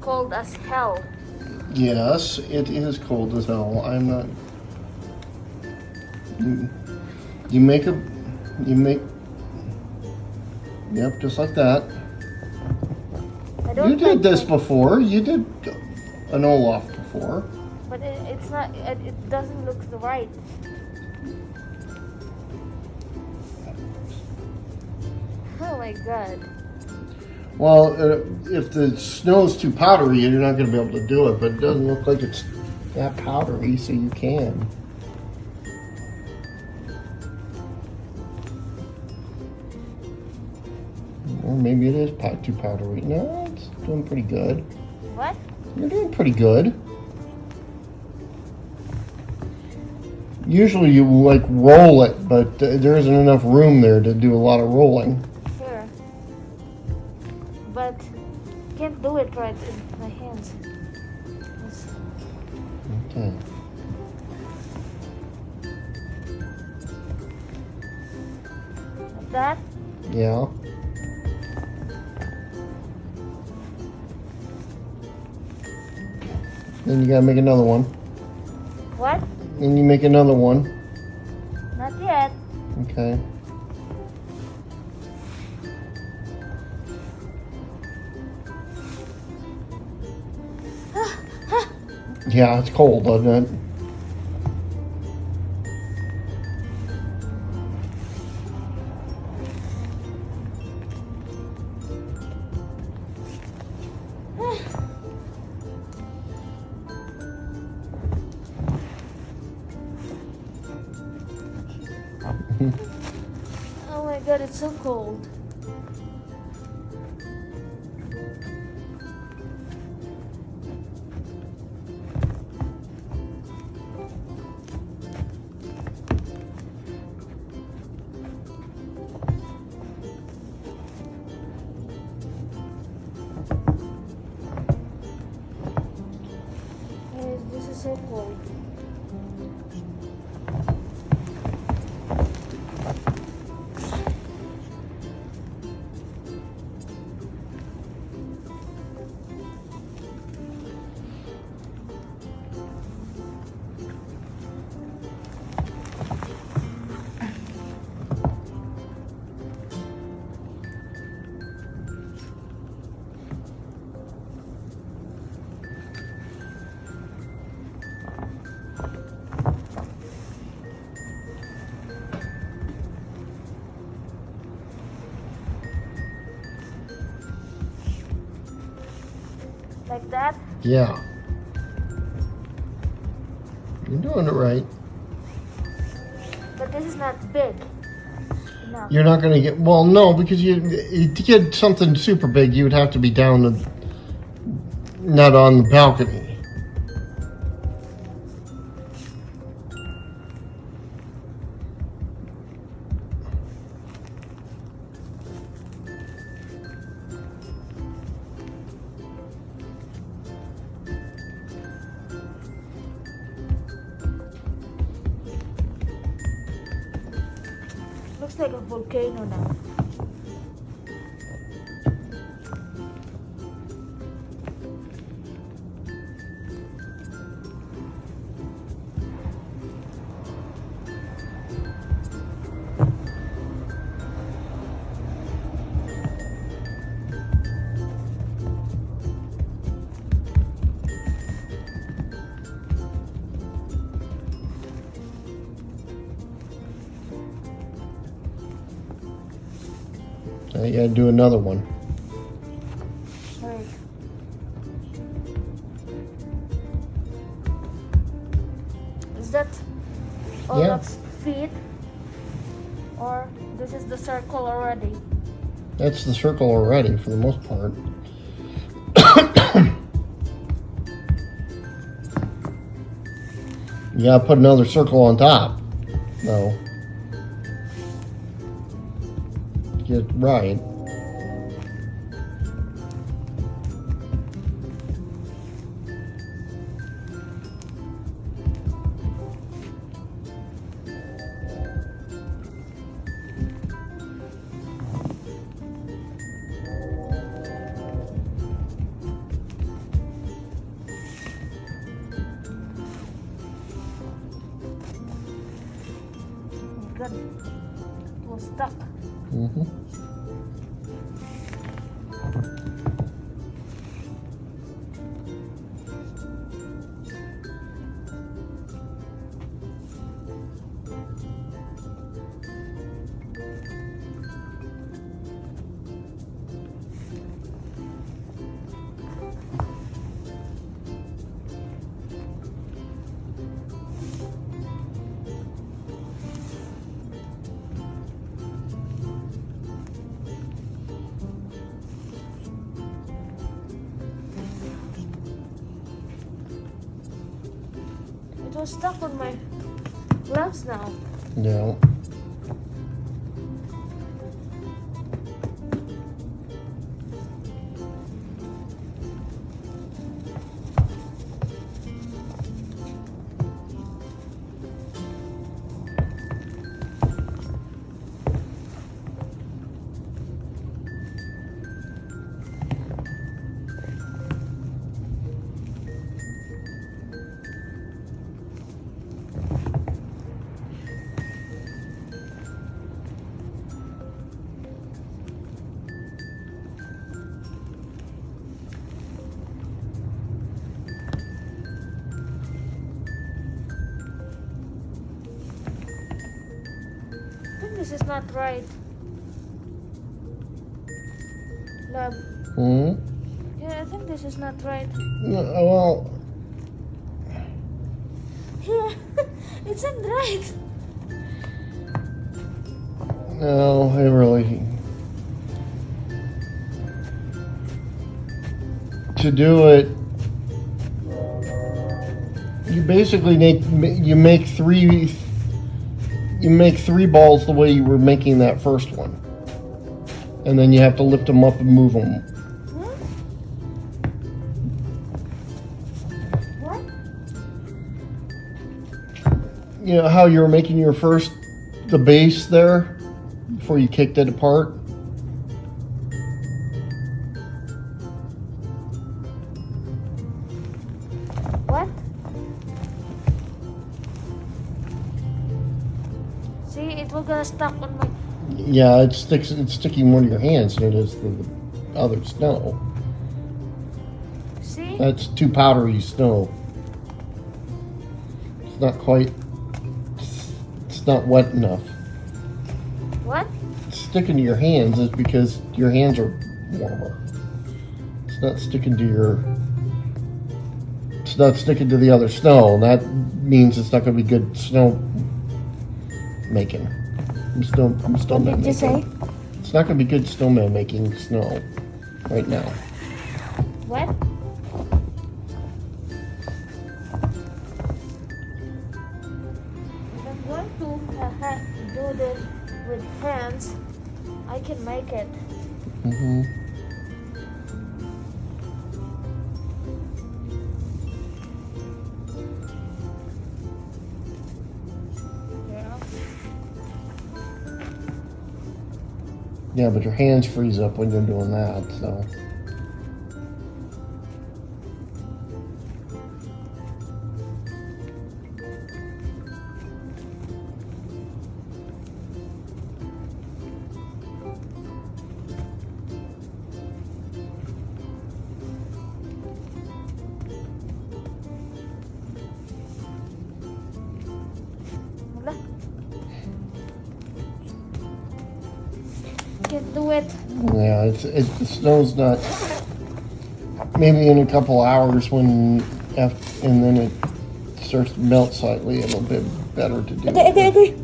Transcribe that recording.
cold as hell. Yes, it is cold as hell. I'm not. You make. Yep, just like that. I don't You did this like before. You did an Olaf before. But it's not. It doesn't look right. Oh my god. Well, if the snow's too powdery, you're not going to be able to do it. But it doesn't look like it's that powdery, so you can. Or maybe it is too powdery. No, it's doing pretty good. What? You're doing pretty good. Usually you like roll it, but there isn't enough room there to do a lot of rolling. Sure. But can't do it right in my hands. Okay. Like that? Yeah. Then you gotta make another one. What? Then you make another one. Not yet. Okay. Yeah, it's cold, doesn't it? Oh my god, it's so cold. This is so cold. Like that? Yeah. You're doing it right. But this is not big. No. You're not going to get, well, no, because to get something super big, you would have to be down not on the balcony. Looks like a volcano now. Now you got to do another one. Right. Is that Olaf's feet? Or this is the circle already? That's the circle already for the most part. You got to put another circle on top. No. Get it right. god. It was stuck. Mm-hmm. It was stuck on my gloves now. Yeah. I think this is not right. Love. Hmm. Yeah, I think this is not right. Well, Yeah, it's not right. no, it really. To do it, you basically make three balls the way you were making that first one, and then you have to lift them up and move them. Huh? What? You know how you were making the base there before you kicked it apart. What? See, it will gonna stuck on my. Yeah, it's sticking more to your hands than it is the other snow. See? That's too powdery snow. It's not quite. It's not wet enough. What? It's sticking to your hands is because your hands are warmer. It's not sticking to your. It's not sticking to the other snow. That means it's not going to be good snow making. What did you say? It's not going to be good snowman making snow right now. What? If I'm going to do this with hands, I can make it. Mm-hmm. Yeah. Yeah, but your hands freeze up when you're doing that, so. Wala. Can't do it. Yeah, the snow's not. Maybe in a couple hours and then it starts to melt slightly, it'll be better to do. Okay.